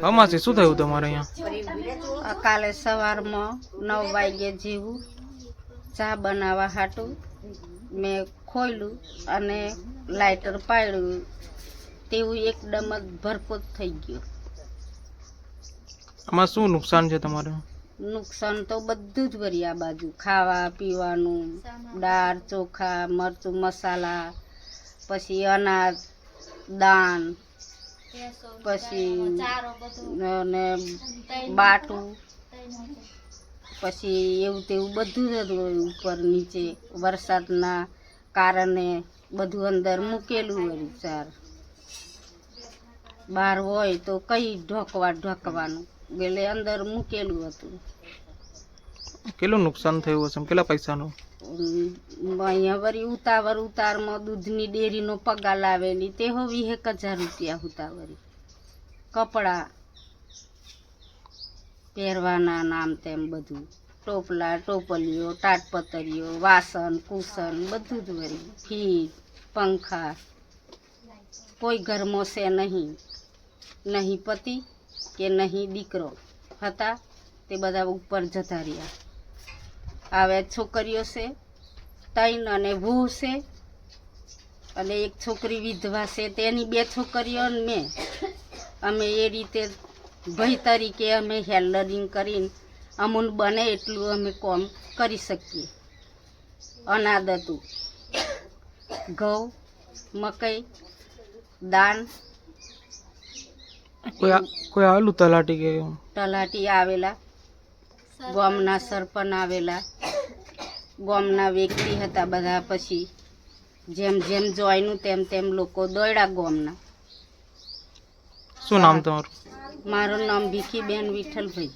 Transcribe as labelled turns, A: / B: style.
A: અમાસી શું થયું તમારે અહીંયા?
B: કાલે સવારમાં 9 વાગે જેવું ચા બનાવવા હાટું મેં ખોલ્યું અને લાઇટર પાડ્યું તેવું એકદમ જ ભરપૂર થઈ ગયું.
A: આમાં શું નુકસાન છે તમારે?
B: નુકસાન તો બધું જ વળી આ બાજુ ખાવા પીવાનું, દાળ ચોખા મરચું મસાલા, પછી અનાજ દાન, પછી ને બાટું, પછી એવું તેવું બધું જ ઉપર નીચે વરસાદના કારણે બધું અંદર મૂકેલું વળી. ચાર બહાર હોય તો કઈ ઢોકવાનું એટલે અંદર મૂકેલું હતું.
A: કેટલું નુકસાન થયું હશે? કેટલા પૈસાનું?
B: અહીંયા વળી ઉતારમાં દૂધની ડેરીનો પગાર લાવેલી તે હો 20,000 રૂપિયા હતા. વળી કપડા પહેરવાના નામ તેમ બધું, ટોપલા ટોપલીઓ તાટપતરીઓ વાસણ કુસન બધું જ વળી, ફ્રીજ પંખા. કોઈ ઘરમાં છે નહીં પતિ કે નહીં દીકરો હતા, તે બધા ઉપર જતા રહ્યા. હવે છોકરીઓ છે 3 અને વહુ છે અને એક છોકરી વિધવા છે, તેની 2 છોકરીઓ ને મેં. અમે એ રીતે ભાઈ તરીકે અમે હેલ્ડરિંગ કરીને અમૂલ બને એટલું અમે કામ કરી શકીએ. અનાજ હતું, ઘઉં મકઈ દાન.
A: કોઈ આવેલું તલાટી કે?
B: તલાટી આવેલા, ગામના સરપંચ આવેલા, ગામના વ્યક્તિ હતા બધા. પછી જેમ જેમ જોઈનું તેમ લોકો દોડ્યા ગામના.
A: શું નામ તમારું?
B: મારું નામ ભીખીબેન વિઠ્ઠલભાઈ.